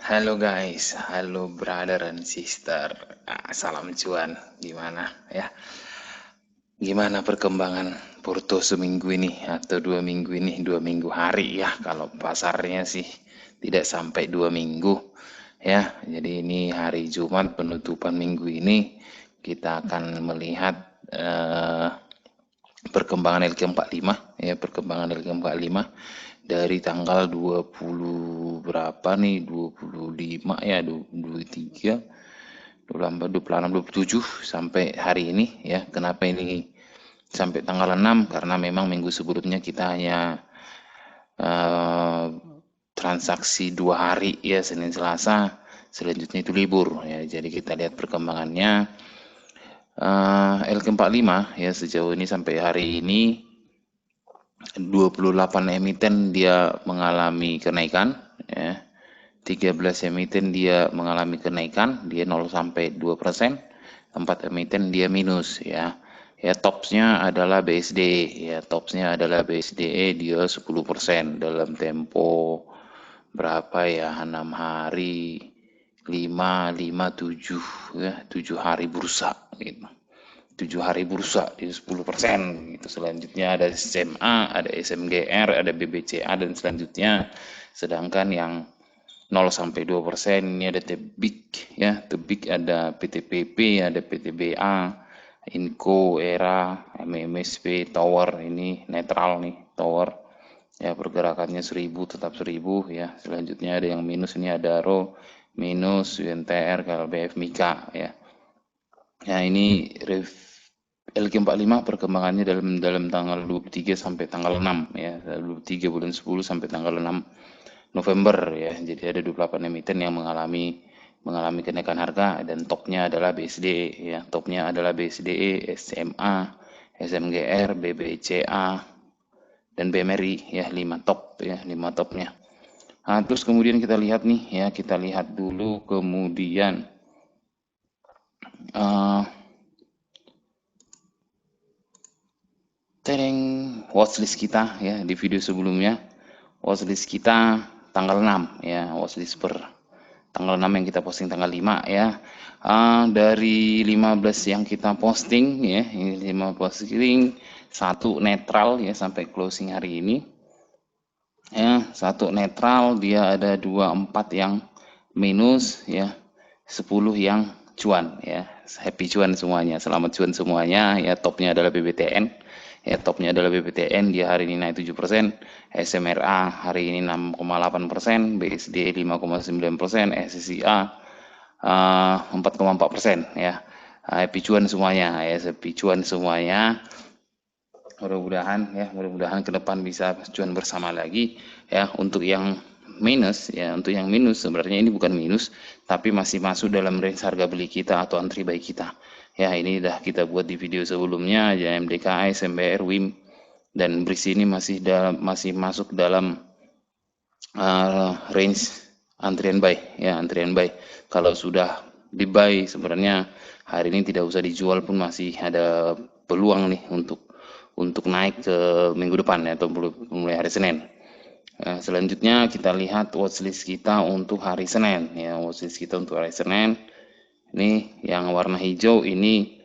Halo guys, halo brother and sister. Salam cuan, gimana ya? Gimana perkembangan Porto seminggu ini atau 2 minggu ini, 2 minggu hari ya? Kalau pasarnya sih tidak sampai 2 minggu ya. Jadi ini hari Jumat penutupan minggu ini kita akan melihat perkembangan LQ45 ya, perkembangan LQ45 dari tanggal 20 berapa nih, 25 ya, 23, 24, 26, 27 sampai hari ini ya. Kenapa ini sampai tanggal 6? Karena memang minggu sebelumnya kita hanya eh, transaksi 2 hari ya, Senin Selasa, selanjutnya itu libur ya. Jadi kita lihat perkembangannya. LQ45 ya, sejauh ini sampai hari ini 28 emiten dia mengalami kenaikan ya. 13 emiten dia mengalami kenaikan, dia 0 sampai 2%. 4 emiten dia minus ya. Ya, topsnya adalah BSD ya, topsnya adalah BSDE, dia 10% dalam tempo berapa ya, 6 hari, 7 ya, 7 hari bursa gitu. 7 hari bursa di 10% gitu. Selanjutnya ada SMA, ada SMGR, ada BBCA dan selanjutnya. Sedangkan yang 0 sampai 2% ini ada Tebik ya, Tebik ada PTPP, ada PTBA, Inco, Era, MMSP, Tower, ini netral nih, Tower. Ya, pergerakannya 1000 tetap 1000 ya. Selanjutnya ada yang minus, ini ada RO minus, UNTR, KLBF, Mika ya. Nah, ini LQ45 perkembangannya dalam dalam tanggal 23 sampai tanggal 6 ya. 23 bulan 10 sampai tanggal 6 November ya. Jadi ada 28 emiten yang mengalami kenaikan harga dan topnya adalah BSDE ya. Topnya adalah BSDE, SMA, SMGR, BBCA dan BMRI ya, 5 top ya, 5 topnya. Nah, terus kemudian kita lihat nih ya, kita lihat dulu kemudian uh, watchlist kita ya, di video sebelumnya. Watchlist kita tanggal 6 ya, watchlist per tanggal 6 yang kita posting tanggal 5 ya. Dari 15 yang kita posting ya, ini 5 posting, 1 netral ya sampai closing hari ini. Ya, 1 netral, dia ada 24 yang minus ya, 10 yang cuan ya. Happy cuan semuanya, selamat cuan semuanya ya. Topnya adalah BBTN ya, topnya adalah BBTN, dia hari ini naik 7%, SMRA hari ini 6,8%, BSD 5,9%, SSIA 4,4% ya. Happy cuan semuanya ya, happy cuan semuanya. Mudah-mudahan ke depan bisa cuan bersama lagi ya. Untuk yang minus ya, untuk yang minus sebenarnya ini bukan minus, tapi masih masuk dalam range harga beli kita atau antri buy kita ya. Ini udah kita buat di video sebelumnya ya, MDKI, SMBR, WIM dan BRIX ini masih masuk dalam range antrian buy ya, antrian buy. Kalau sudah di buy sebenarnya hari ini tidak usah dijual pun masih ada peluang nih untuk naik ke minggu depan ya, atau mulai hari Senin. Selanjutnya kita lihat watchlist kita untuk hari Senin ya, watchlist kita untuk hari Senin. Ini yang warna hijau ini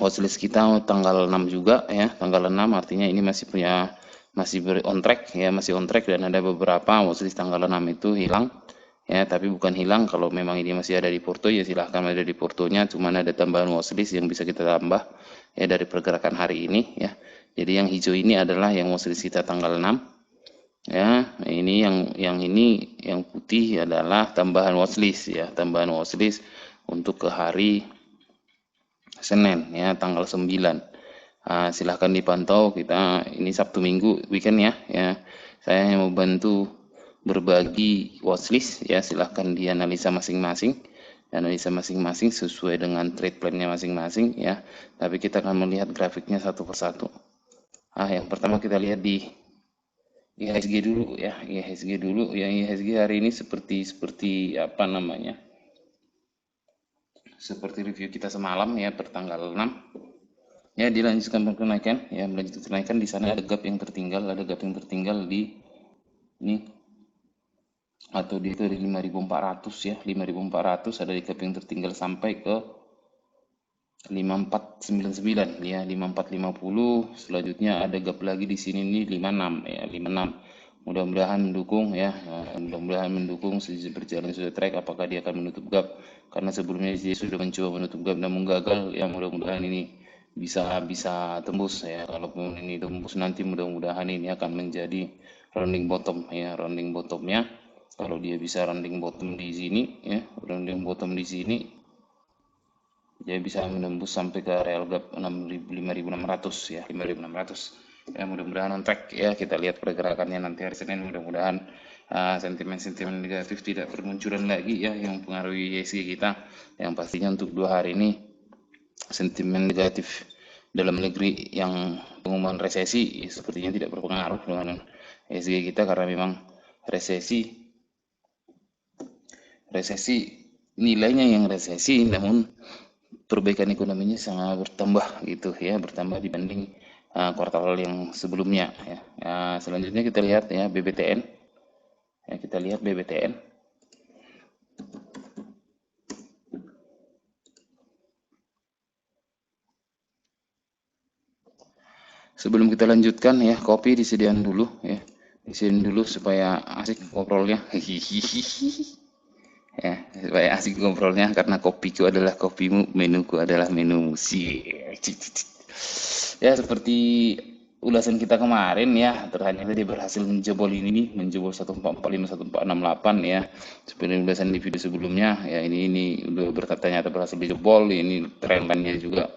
watchlist kita tanggal 6 juga ya, tanggal 6 artinya ini masih on track ya, masih on track, dan ada beberapa watchlist tanggal 6 itu hilang ya, tapi bukan hilang. Kalau memang ini masih ada di porto ya silahkan ada di portonya, cuman ada tambahan watchlist yang bisa kita tambah ya dari pergerakan hari ini ya. Jadi yang hijau ini adalah yang watchlist kita tanggal 6 ya. Ini yang putih adalah tambahan watchlist ya, tambahan watchlist untuk ke hari Senin ya, tanggal 9. Silahkan dipantau, kita ini Sabtu Minggu weekend ya. Saya mau bantu berbagi watchlist ya, silahkan dianalisa masing-masing, sesuai dengan trade plan-nya masing-masing ya. Tapi kita akan melihat grafiknya satu persatu. Yang pertama kita lihat di IHSG dulu ya, IHSG dulu. Yang IHSG hari ini seperti apa namanya? Seperti review kita semalam ya, pertanggal 6. Ya, dilanjutkan kenaikan ya, melanjutkan kenaikan. Di sana ada gap yang tertinggal, di ini atau dia itu di 5.400 ya, 5.400 ada di keping tertinggal sampai ke 5499 ya, 5450. Selanjutnya ada gap lagi di sini nih 56 ya, 56. Mudah-mudahan mendukung ya, mudah-mudahan mendukung berjalan sudah track. Apakah dia akan menutup gap, karena sebelumnya dia sudah mencoba menutup gap namun gagal ya. Mudah-mudahan ini bisa tembus ya. Kalaupun ini tembus nanti mudah-mudahan ini akan menjadi rounding bottom ya, rounding bottomnya. Kalau dia bisa rounding bottom di sini ya, rounding bottom di sini, dia bisa menembus sampai ke real gap 5.600 ya, 5.600 ya. Mudah-mudahan on track ya. Kita lihat pergerakannya nanti hari Senin. Mudah-mudahan sentimen-sentimen negatif tidak bermunculan lagi ya yang mempengaruhi IHSG kita. Yang pastinya untuk 2 hari ini sentimen negatif dalam negeri yang pengumuman resesi sepertinya tidak berpengaruh dengan IHSG kita, karena memang resesi nilainya yang resesi, namun perbaikan ekonominya sangat bertambah gitu ya, bertambah dibanding kuartal yang sebelumnya ya. Selanjutnya kita lihat ya BBTN. Ya, kita lihat BBTN. Sebelum kita lanjutkan ya, kopi disediakan dulu ya. Disediakan dulu supaya asik ngobrolnya. Ya, supaya asik ngobrolnya, karena kopiku adalah kopimu, menuku adalah menumu sih. Ya, seperti ulasan kita kemarin ya, ternyata dia berhasil menjebol ini nih, menjebol 1445 1468 ya. Seperti ulasan di video sebelumnya ya, ini udah ternyata berhasil dijebol. Ini tren lainnya juga,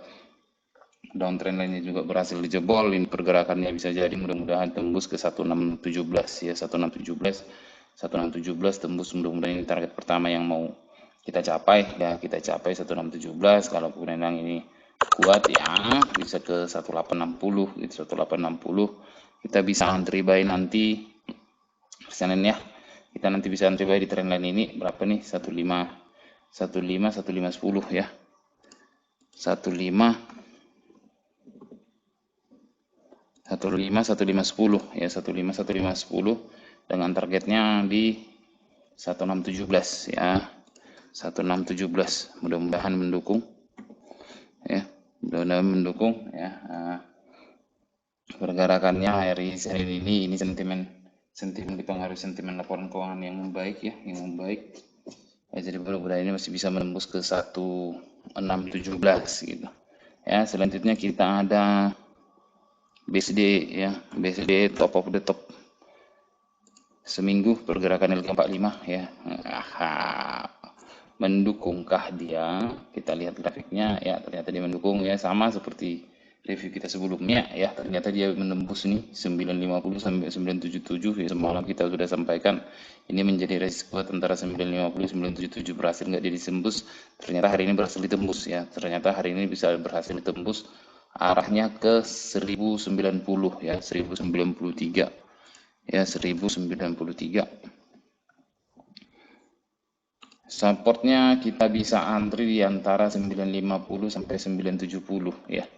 downtrend lainnya juga berhasil dijebol. Ini pergerakannya bisa jadi mudah-mudahan tembus ke 1617 ya, 1617 tembus. Mudah-mudahan ini target pertama yang mau kita capai ya, kita capai 1617. Kalau memang ini kuat ya, bisa ke 1860 gitu, 1860 kita bisa antri buy nanti Senin ya. Kita nanti bisa antri buy di trendline ini berapa nih, 15 ya, 15 ya, 15 dengan targetnya di 1617 ya, 1617. Mudah-mudahan mendukung ya, mudah-mudahan mendukung ya. Pergerakannya hari Senin ini sentimen dipengaruhi sentimen laporan keuangan yang membaik ya, yang membaik ya. Jadi mudah-mudahan ini masih bisa menembus ke 1617 gitu ya. Selanjutnya kita ada BSD ya, BSD top of the top seminggu, pergerakan LQ45 ya. Mendukungkah dia? Kita lihat grafiknya ya, ternyata dia mendukung ya, sama seperti review kita sebelumnya ya. Ternyata dia menembus nih 950 sampai 977 ya. Semalam kita sudah sampaikan ini menjadi resiko antara 950 977, berhasil nggak dia ditembus. Ternyata hari ini berhasil ditembus ya. Ternyata hari ini bisa berhasil ditembus, arahnya ke 1090 ya, 1093 ya, 1093. Supportnya kita bisa antri di antara 950 sampai 970 ya,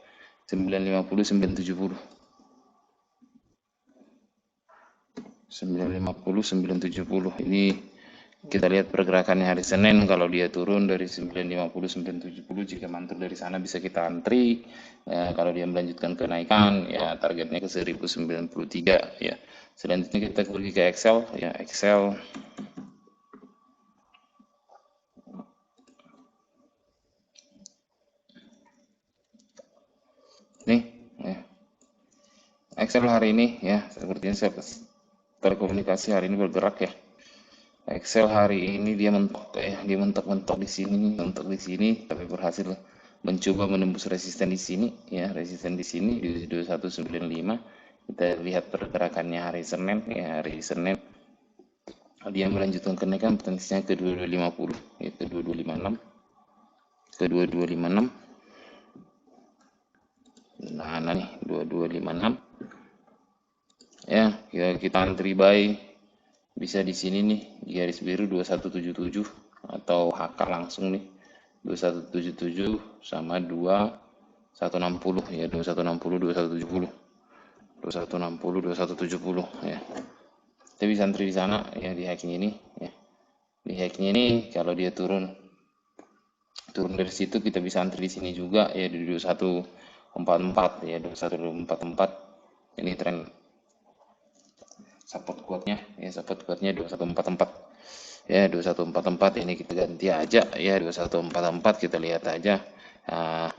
950 970, 950 970. Ini kita lihat pergerakannya hari Senin. Kalau dia turun dari 950 970, jika mantul dari sana bisa kita antri ya. Kalau dia melanjutkan kenaikan ya, targetnya ke 1093 ya. Selanjutnya kita pergi ke Excel ya, Excel nih ya. Excel hari ini ya, sepertinya telekomunikasi hari ini bergerak ya. Excel hari ini dia mentok ya, dia mentok di sini, tapi berhasil mencoba menembus resisten di sini ya, resisten di sini di 2195. Kita lihat pergerakannya hari Senin ya, hari Senin dia melanjutkan kenaikan, potensinya ke 2250 ya, ke 2256, ke 2256. Nah, nih 2256 ya, kita antri buy bisa di sini nih, di garis biru 2177 atau HK langsung nih 2177 sama 2160 ya, 2160 2170 2160 2170 ya. kita bisa antri di sana ya, di hacking ini ya. Di hacking ini kalau dia turun dari situ kita bisa antri di sini juga ya, di 2144 ya, 2144. Ini tren support kuatnya ya, support kuatnya 2144 ya, 2144 ini kita ganti aja ya, 2144 kita lihat aja. Nah,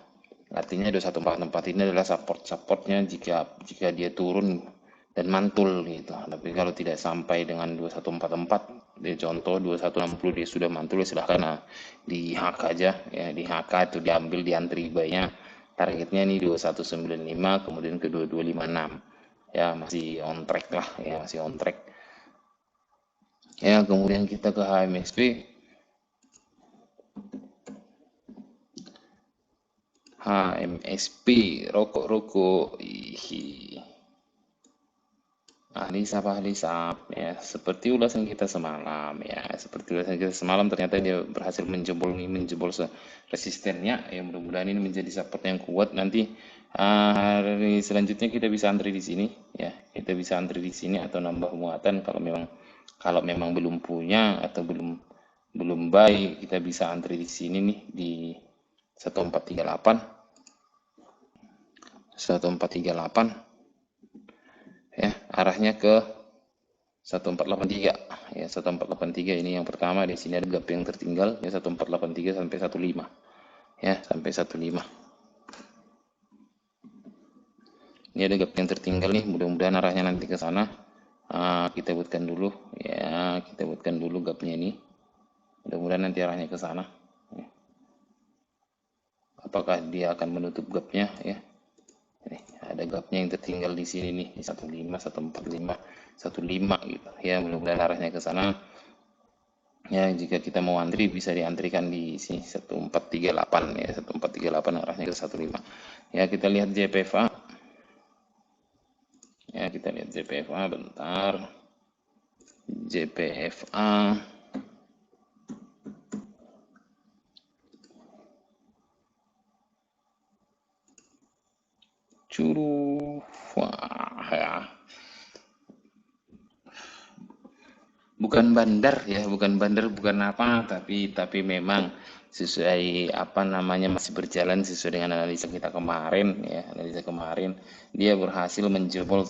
artinya 2144 ini adalah supportnya jika dia turun dan mantul gitu. Tapi kalau tidak sampai dengan 2144, dia contoh 2160 dia sudah mantul, ya silahkan di hack aja ya, di hack itu diambil, diantri buy-nya. Targetnya nih 2195, kemudian ke 2256 ya, masih on track lah ya, masih on track ya. Kemudian kita ke HMSP. Rokok ahli saham ya, seperti ulasan kita semalam ya, ternyata dia berhasil menjebol resistennya ya. Mudah-mudahan ini menjadi support yang kuat. Nanti hari selanjutnya kita bisa antri di sini ya, kita bisa antri di sini atau nambah muatan kalau memang belum punya atau belum buy, kita bisa antri di sini nih di 1438 ya, arahnya ke 1483 ya, 1483 ini yang pertama. Di sini ada gap yang tertinggal ya, 1483 sampai 15 ya, sampai 15 ini ada gap yang tertinggal nih. Mudah-mudahan arahnya nanti ke sana. Kita buatkan dulu ya, kita buatkan dulu gapnya ini, mudah-mudahan nanti arahnya ke sana ya. Apakah dia akan menutup gapnya ya. Nih, ada gapnya yang tertinggal di sini nih, 15 145 15 gitu ya. Mudah-mudahan arahnya ke sana ya. Jika kita mau antri bisa diantrikan di sini 1438 ya, 1438 arahnya ke 15 ya. Kita lihat JPFA ya, kita lihat JPFA bentar. JPFA Curug, wah ya, bukan bandar ya, bukan bandar, bukan apa, tapi memang sesuai apa namanya, masih berjalan sesuai dengan analisa kita kemarin ya. Analisa kemarin dia berhasil menjebol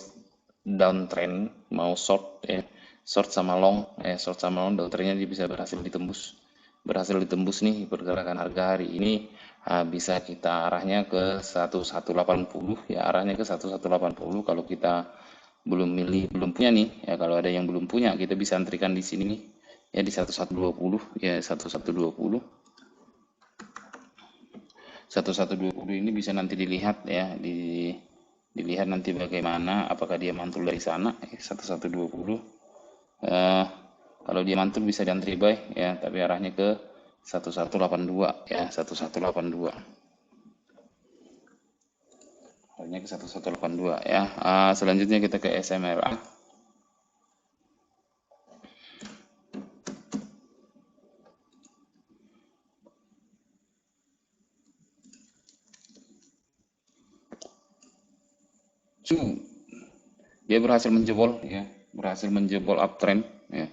downtrend, mau short ya, short sama long ya, short sama long, downtrendnya dia bisa berhasil ditembus nih. Pergerakan harga hari ini bisa kita arahnya ke 1180 ya, arahnya ke 1180. Kalau kita belum punya nih ya, kalau ada yang belum punya, kita bisa antrikan di sini nih ya, di 1120 ya, 1120 ini bisa nanti dilihat ya, dilihat nanti bagaimana, apakah dia mantul dari sana ya, 1120. Kalau dia mantul bisa diantri buy ya, tapi arahnya ke 1182 ya, 1182 arahnya ke 1182 ya. Selanjutnya kita ke SMRA. Dia berhasil menjebol uptrend ya.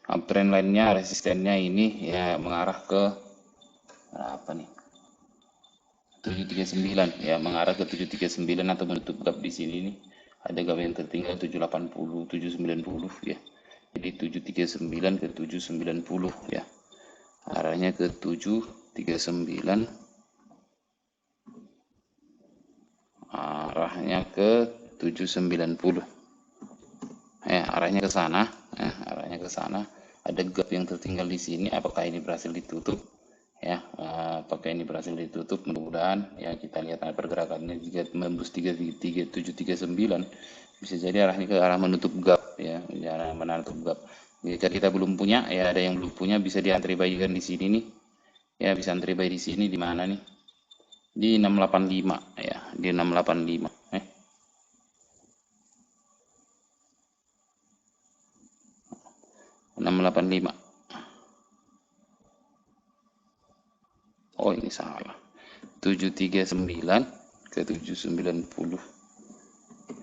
Uptrend lainnya, resistennya ini ya mengarah ke apa nih, 739 ya, mengarah ke 739 atau menutup gap di sini nih. Ada gap yang tertinggal 780 790 ya, jadi 739 ke 790 ya, arahnya ke 739, arahnya ke 790 ya, arahnya ke sana ya, arahnya ke sana. Ada gap yang tertinggal di sini, apakah ini berhasil ditutup ya, apakah ini berhasil ditutup. Mudah-mudahan ya, kita lihat pergerakannya. Jika menembus 739 bisa jadi arahnya ke arah menutup gap ya, arah menutup gap. Jika kita belum punya ya, ada yang belum punya, bisa diantri buy di sini nih ya, bisa antri buy di sini. Di mana nih, di 685 ya, di 685 685. Oh ini salah, 739 ke 790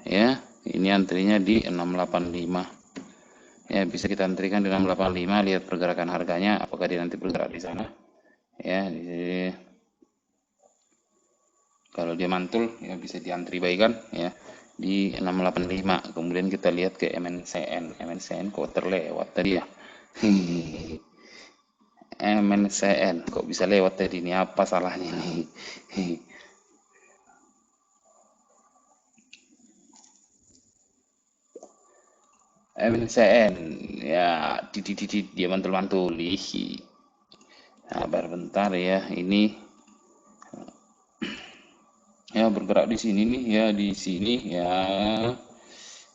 ya, ini antrinya di 685 Ya, bisa kita antrikan di 685, lihat pergerakan harganya, apakah dia nanti bergerak di sana. Ya, kalau dia mantul, ya bisa diantri baikan ya di 685. Kemudian kita lihat ke MNCN. MNCN kok terlewat tadi ya. MNCN kok bisa lewat tadi, ini apa salahnya nih? MNCN ya, dia mantul-mantul. Sabar bentar ya, ini ya bergerak di sini nih ya, di sini ya,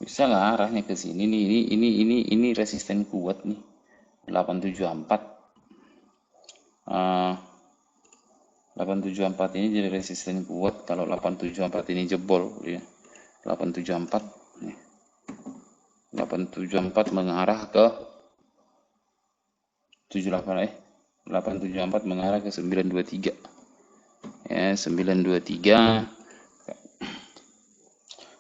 bisa nggak arahnya ke sini nih. Ini resisten kuat nih, 874. 874 ini jadi resisten kuat. Kalau 874 ini jebol ya, 874 nih, 874 mengarah ke 874 mengarah ke 923 ya, 923.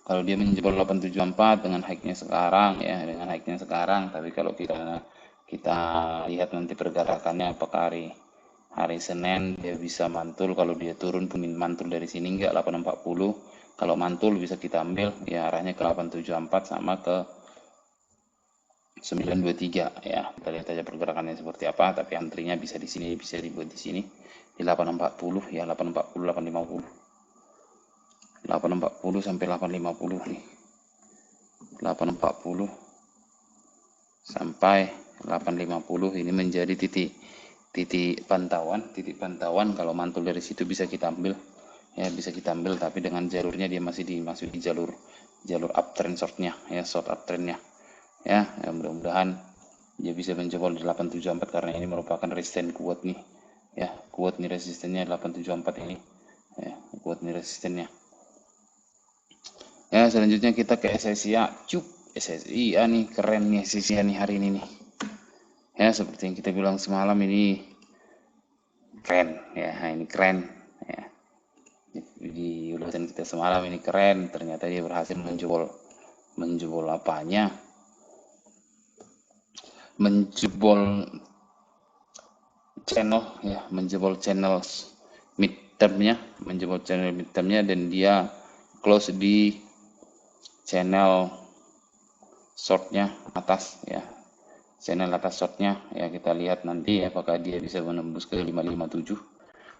Kalau dia menjebol 874 dengan high-nya sekarang ya, dengan high-nya sekarang, tapi kalau kita kita lihat nanti pergerakannya, apakah hari Senin dia bisa mantul. Kalau dia turun pun mantul dari sini enggak 840. Kalau mantul bisa kita ambil ya, arahnya ke 874 sama ke 923 ya. Kita lihat aja pergerakannya seperti apa, tapi antrinya bisa di sini, bisa dibuat di sini di 840 ya, 840 850. 840 sampai 850 nih. 840 sampai 850 ini menjadi titik pantauan. Kalau mantul dari situ bisa kita ambil ya, bisa kita ambil, tapi dengan jalurnya dia masih di jalur uptrend shortnya ya, short uptrendnya ya. Mudah-mudahan dia bisa menjebol di 874 karena ini merupakan resisten kuat nih ya, kuat nih resistennya 874 ini ya, kuat nih resistennya ya. Selanjutnya kita ke SSIA. SSIA nih keren nih, SSIA nih hari ini nih ya, seperti yang kita bilang semalam, ini keren ya. Ini keren ya, di ulasan kita semalam ini keren. Ternyata dia berhasil menjebol apanya, menjebol channel ya, menjebol channel midtermnya, dan dia close di channel shortnya atas ya, channel atas shortnya ya. Kita lihat nanti apakah dia bisa menembus ke 557,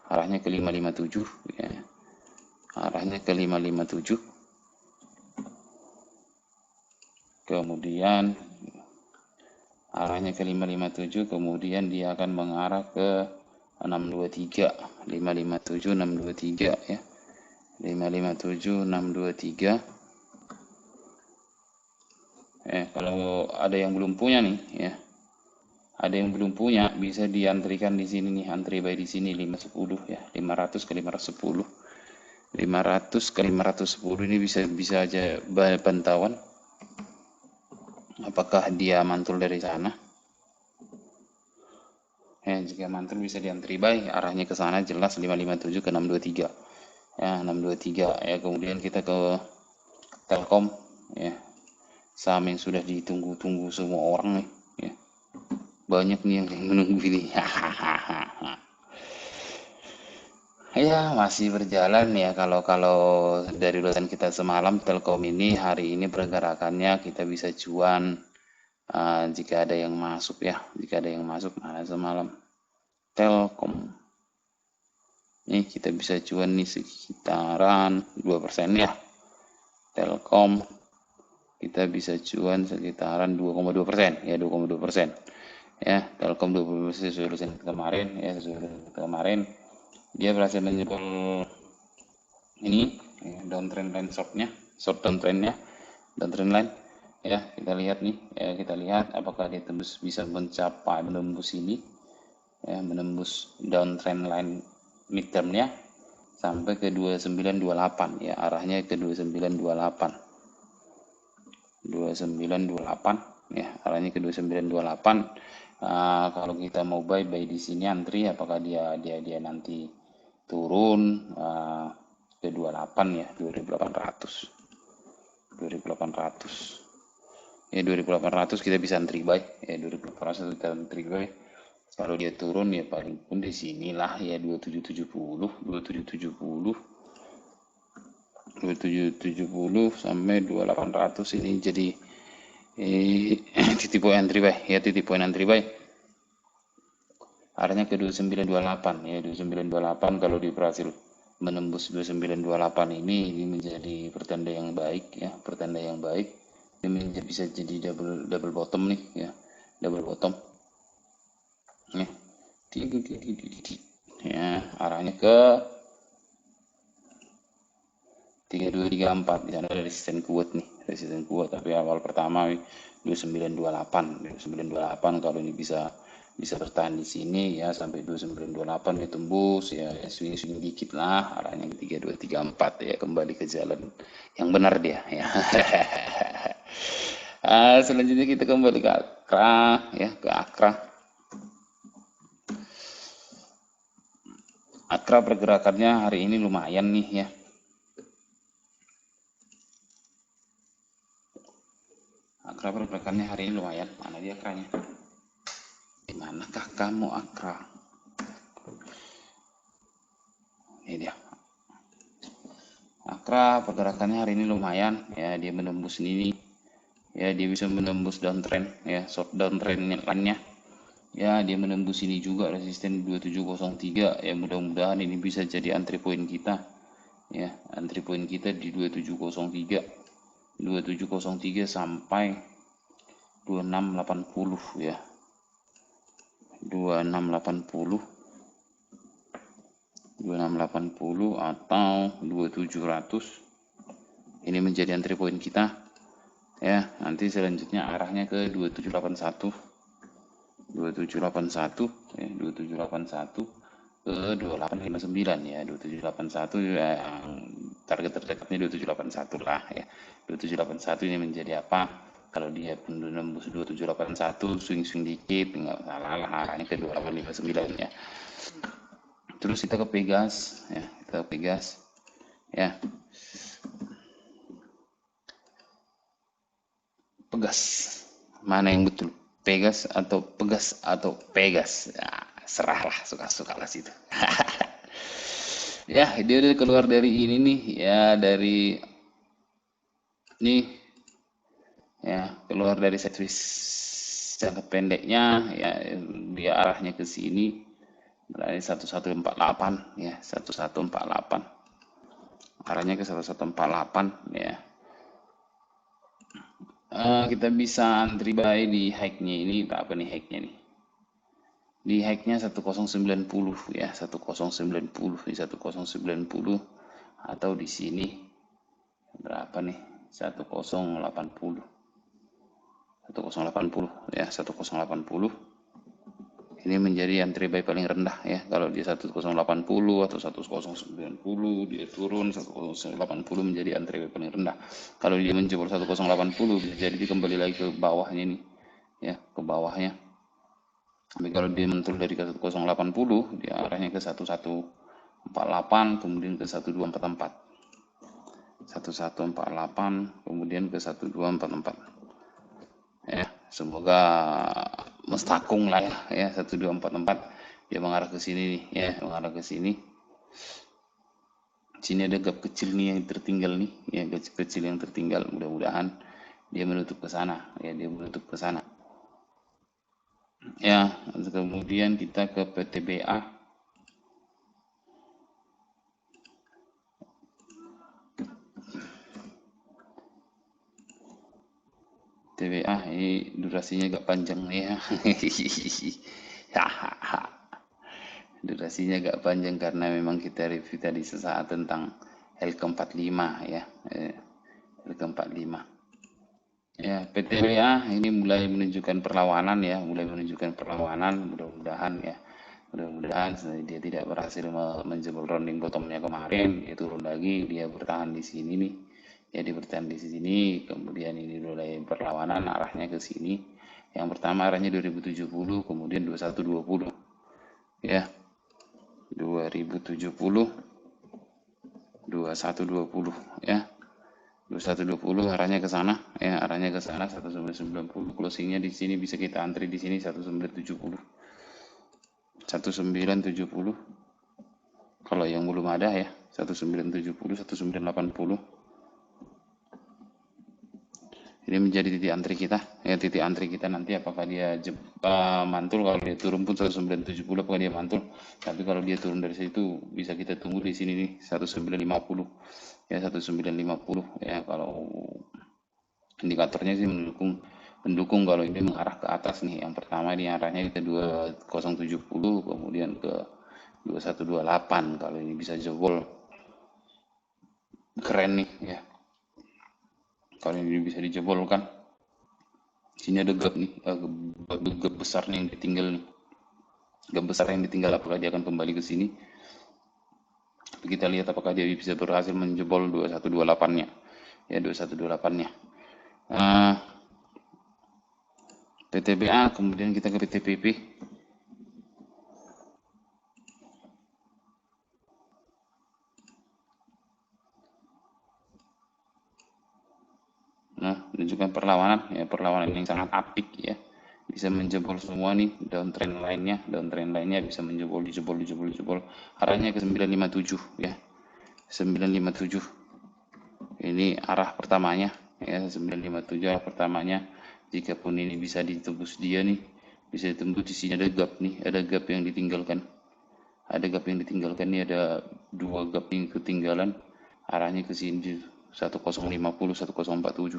arahnya ke 557 ya, arahnya ke 557. Kemudian arahnya ke 557, kemudian dia akan mengarah ke 623, 557 623 ya, 557 623. Kalau ada yang belum punya nih ya, ada yang belum punya, bisa diantrikan di sini nih, antri by di sini 510 ya, 500 ke 510. 500 ke 510 ini bisa aja pantauan apakah dia mantul dari sana ya. Jika mantul bisa diantri buy, arahnya ke sana jelas 557 ke 623 ya, 623 ya. Kemudian kita ke Telkom ya, saham yang sudah ditunggu-tunggu semua orang nih ya. Banyak nih yang menunggu ini. Ya, masih berjalan ya. Kalau dari ulasan kita semalam, Telkom ini hari ini pergerakannya kita bisa cuan jika ada yang masuk ya. Jika ada yang masuk, mana semalam Telkom. Nih kita bisa cuan nih sekitaran 2% ya. Telkom kita bisa cuan sekitaran 2,2% ya, 2,2% ya. Telkom 20% sesuai ulasan kemarin ya, sesuai kemarin. Dia berhasil menjebol ini ya, downtrend line short downtrendnya, downtrend line ya. Kita lihat nih ya, kita lihat apakah dia bisa menembus ini ya, menembus downtrend line midtermnya sampai ke 2928 ya, arahnya ke 2928 ya, arahnya ke 2928. Kalau kita mau buy di sini, antri apakah dia nanti turun ke 28 ya, 2800. Ya 2800 kita bisa entry buy, ya 2800 kita entry buy. Kalau dia turun ya paling pun di sinilah ya 2770, 2770, 2770 sampai 2800 ini jadi titik poin entry buy ya, titik poin entry buy. Arahnya ke 2928 ya, 2928 kalau dia berhasil menembus 2928 ini menjadi pertanda yang baik ya, pertanda yang baik. Ini bisa jadi double bottom nih ya, double bottom. Ya, ya arahnya ke 3234 di sana ada resisten kuat nih, resisten kuat, tapi awal pertama 2928 kalau ini bisa bertahan di sini ya sampai 2928 ditembus ya, swing dikit lah arahnya ke 3234 ya, kembali ke jalan yang benar dia ya. Selanjutnya kita kembali ke Akra ya, ke Akra. Akra pergerakannya hari ini lumayan nih ya. Akra pergerakannya hari ini lumayan. Mana dia akranya? Di manakah kamu Akra? Ini dia. Akra pergerakannya hari ini lumayan ya, dia menembus ini ya, dia bisa menembus downtrend ya, short downtrendnya ya, dia menembus ini juga resisten 2703 ya, mudah-mudahan ini bisa jadi entry point kita ya, entry point kita di 2703 sampai 2680 ya, 2680 atau 2700 ini menjadi entry point kita ya. Nanti selanjutnya arahnya ke 2781 ya, 2781 ke 2859 ya, 2781 ya, target terdekatnya 2781 lah ya. 2781 ini menjadi apa? Kalau dia menembus 2781 swing dikit nggak salah lah, arahnya ke 2859 ya. Terus kita ke Pegas ya, kita ke Pegas ya. Pegas mana yang betul, Pegas atau Pegas atau Pegas ya, serahlah, suka-suka lah situ. Ya dia udah keluar dari ini nih ya, dari nih ya, keluar dari setlist jangka pendeknya ya, dia arahnya ke sini berarti 1148 ya, 1148 arahnya ke 1148 ya. Kita bisa antri buy di high-nya ini, apa nih high-nya nih, di high-nya 1090 ya, 1090 di 1090 atau di sini berapa nih, 1080 ya, 1080 ini menjadi entry buy paling rendah ya. Kalau di 1080 atau 1090 dia turun 1080 menjadi entry buy paling rendah. Kalau dia menjebol 1080 bisa jadi dia kembali lagi ke bawahnya nih ya, ke bawahnya. Tapi kalau dia mentul dari ke 1080 dia arahnya ke 1148 kemudian ke 1244, 1148 kemudian ke 1244 ya. Semoga mestakung lah ya, 1244 dia mengarah ke sini nih ya, mengarah ke sini. Sini ada gap kecil nih yang tertinggal nih ya, gap kecil yang tertinggal, mudah-mudahan dia menutup ke sana ya, dia menutup ke sana ya. Kemudian kita ke PTBA. TBA ini durasinya agak panjang nih ya. Durasinya agak panjang karena memang kita review tadi sesaat tentang LK45 ya, LK45 ya. PTBA ini mulai menunjukkan perlawanan ya, mulai menunjukkan perlawanan, mudah-mudahan ya, mudah-mudahan dia tidak berhasil menjebol rounding bottomnya kemarin, dia turun lagi, dia bertahan di sini nih ya, dia bertahan di sini, kemudian ini mulai perlawanan arahnya ke sini. Yang pertama arahnya 2070 kemudian 2120 ya, 2070 2120 ya. 2120 arahnya ke sana ya, arahnya ke sana 1990. Closingnya di sini bisa kita antri di sini 1970. 1970 kalau yang belum ada ya, 1970, 1980. Ini menjadi titik antri kita ya, titik antri kita nanti apakah dia mantul. Kalau dia turun pun 1970 apakah dia mantul, tapi kalau dia turun dari situ bisa kita tunggu di sini nih 1950 ya, 1950 ya. Kalau indikatornya sih mendukung kalau ini mengarah ke atas nih. Yang pertama ini arahnya ke 2070, kemudian ke 2128. Kalau ini bisa jebol keren nih ya, kalau ini bisa dijebolkan. Sini ada gap nih, gap besar nih yang ditinggal nih, gap besar yang ditinggal. Apakah dia akan kembali ke sini? Kita lihat apakah dia bisa berhasil menjebol 2128-nya ya, 2128-nya. PTBA, kemudian kita ke PTPP. Nah, menunjukkan perlawanan ya, perlawanan yang sangat apik ya, bisa menjebol semua nih downtrend lainnya bisa menjebol, dijebol. Arahnya ke 957 ya, 957 ini arah pertamanya ya, 957 arah pertamanya. Jikapun ini bisa ditembus dia nih, bisa ditembus. Di sini ada gap nih, ada gap yang ditinggalkan, nih, ada dua gap yang ketinggalan. Arahnya ke sini 1050, 1047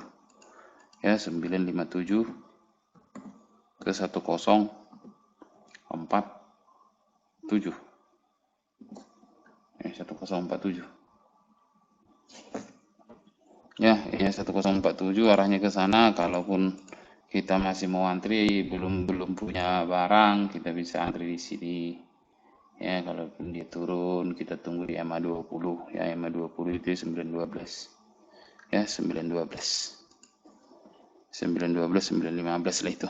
ya, 957 ke 1047 ya, 1047 ya, 1047 arahnya ke sana. Kalaupun kita masih mau antri, belum punya barang, kita bisa antri di sini ya. Kalaupun dia turun, kita tunggu di EMA 20 ya, EMA 20 itu 912 ya, 912 915 lah itu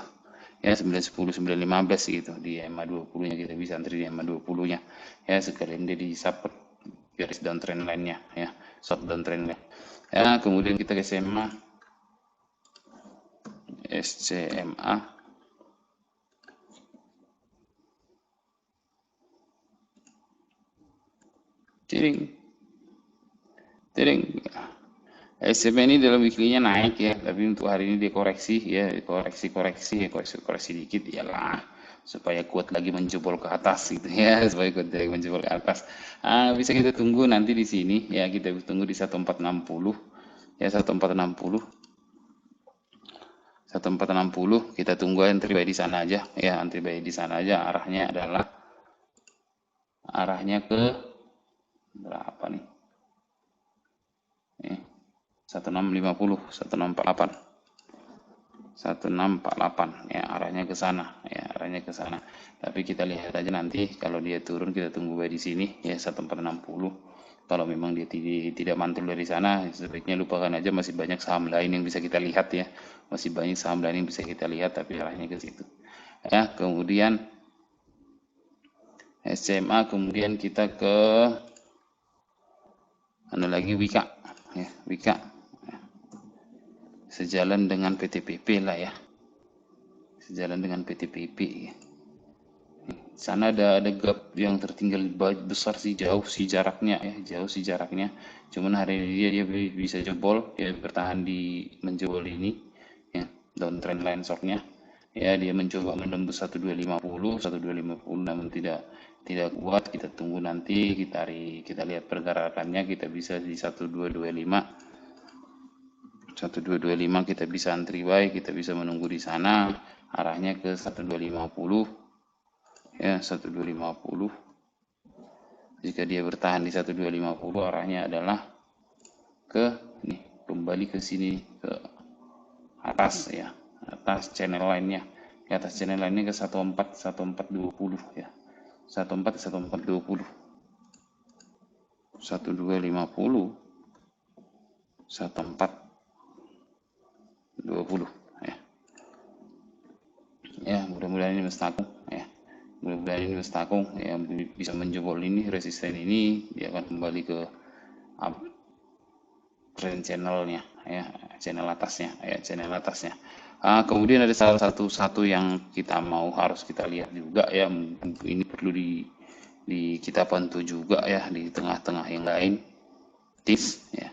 ya, 910 915 gitu. Di EMA 20 nya kita bisa antri di EMA 20 nya ya, sekalian dia di support garis downtrend lainnya ya, short downtrend ya. Kemudian kita ke SCMA tiring SMA ini dalam weekly-nya naik ya, tapi untuk hari ini dia koreksi ya, koreksi dikit iyalah, supaya kuat lagi menjebol ke atas gitu ya, supaya kuat lagi menjebol ke atas. Bisa kita tunggu nanti di sini ya, kita tunggu di 1460 ya, 1460 kita tunggu entry buy di sana aja ya, entry buy di sana aja. Arahnya ke berapa nih? 1650, 1648 ya, arahnya ke sana ya, arahnya ke sana. Tapi kita lihat aja nanti, kalau dia turun kita tunggu buy di sini ya, 1460. Kalau memang dia tidak mantul dari sana, sebaiknya lupakan aja. Masih banyak saham lain yang bisa kita lihat ya, masih banyak saham lain yang bisa kita lihat, tapi arahnya ke situ ya. Kemudian SMA, kemudian kita ke lagi Wika ya, Wika sejalan dengan PTPP lah ya, sejalan dengan PTPP ya. Sana ada gap yang tertinggal besar sih, jauh sih jaraknya ya, cuman hari ini dia bisa jebol ya, bertahan di menjebol ini ya, downtrend line shocknya ya. Dia mencoba menembus 1250, namun tidak kuat. Kita tunggu nanti, kita lihat pergerakannya. Kita bisa di 1225 kita bisa antri buy, kita bisa menunggu di sana. Arahnya ke 1250 ya, 1250. Jika dia bertahan di 1250, arahnya adalah ke nih, kembali ke sini, ke atas ya, atas channel lainnya, ke atas channel lainnya ke 1420 ya, 1420 1250 1420 ya. Ya, mudah-mudahan ini mestakung ya, bisa menjebol ini resisten ini. Dia akan kembali ke uptrend channelnya ya, channel atasnya, ya, channel atasnya. Kemudian ada salah satu yang kita harus kita lihat juga ya, ini perlu kita bantu juga ya di tengah-tengah yang lain. Tips ya.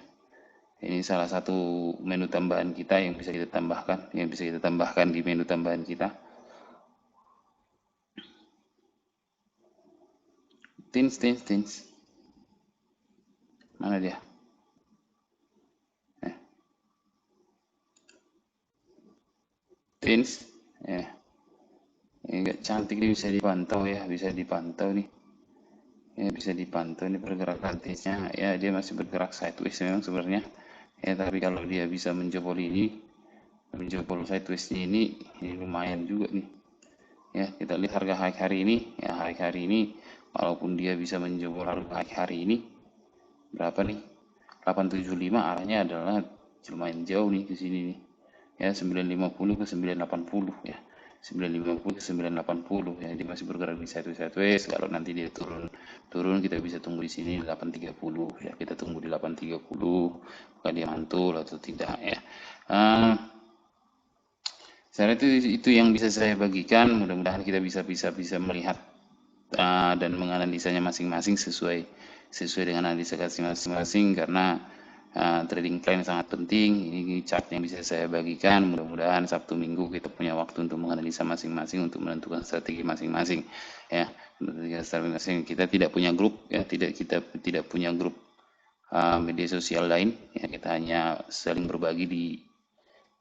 Ini salah satu menu tambahan kita yang bisa kita tambahkan, di menu tambahan kita. Tins. Mana dia? Tins. Ya. Ini cantik nih, bisa dipantau ya, nih. Ya, bisa dipantau ini pergerakan tinsnya. Ya, dia masih bergerak sideways memang sebenarnya. Ya, tapi kalau dia bisa menjebol sideways ini lumayan juga nih. Ya, kita lihat harga high hari ini. Ya, high hari ini walaupun dia bisa menjebol harga high hari ini, berapa nih? 875, arahnya adalah lumayan jauh nih ke sini nih. Ya, 950 ke 980 ya. 950 ke 980 ya, dia masih bergerak di sideways. Kalau nanti dia turun kita bisa tunggu di sini 830 ya, kita tunggu di 830 apakah dia mantul atau tidak ya. Saya itu yang bisa saya bagikan. Mudah-mudahan kita bisa melihat dan menganalisanya masing-masing sesuai dengan analisa masing-masing, karena trading plan sangat penting. Ini chart yang bisa saya bagikan. Mudah-mudahan Sabtu Minggu kita punya waktu untuk menganalisa masing-masing, untuk menentukan strategi masing-masing ya. Kita tidak punya grup ya, kita tidak punya grup media sosial lain ya, kita hanya saling berbagi di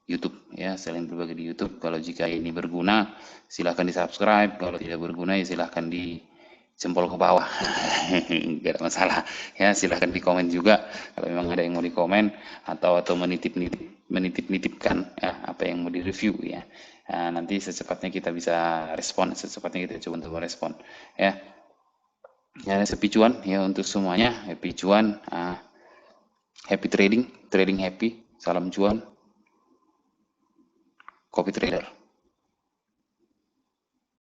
YouTube ya, saling berbagi di YouTube. Kalau jika ini berguna, silahkan di subscribe. Kalau tidak berguna ya silahkan di jempol ke bawah. Gak ada masalah ya, silahkan di komen juga kalau memang ada yang mau di komen, atau menitipkan ya, apa yang mau di review ya. Nanti secepatnya kita bisa respon, secepatnya kita coba untuk merespon ya. Ya, happy cuan ya untuk semuanya, happy cuan, happy trading happy, salam cuan, copy trader.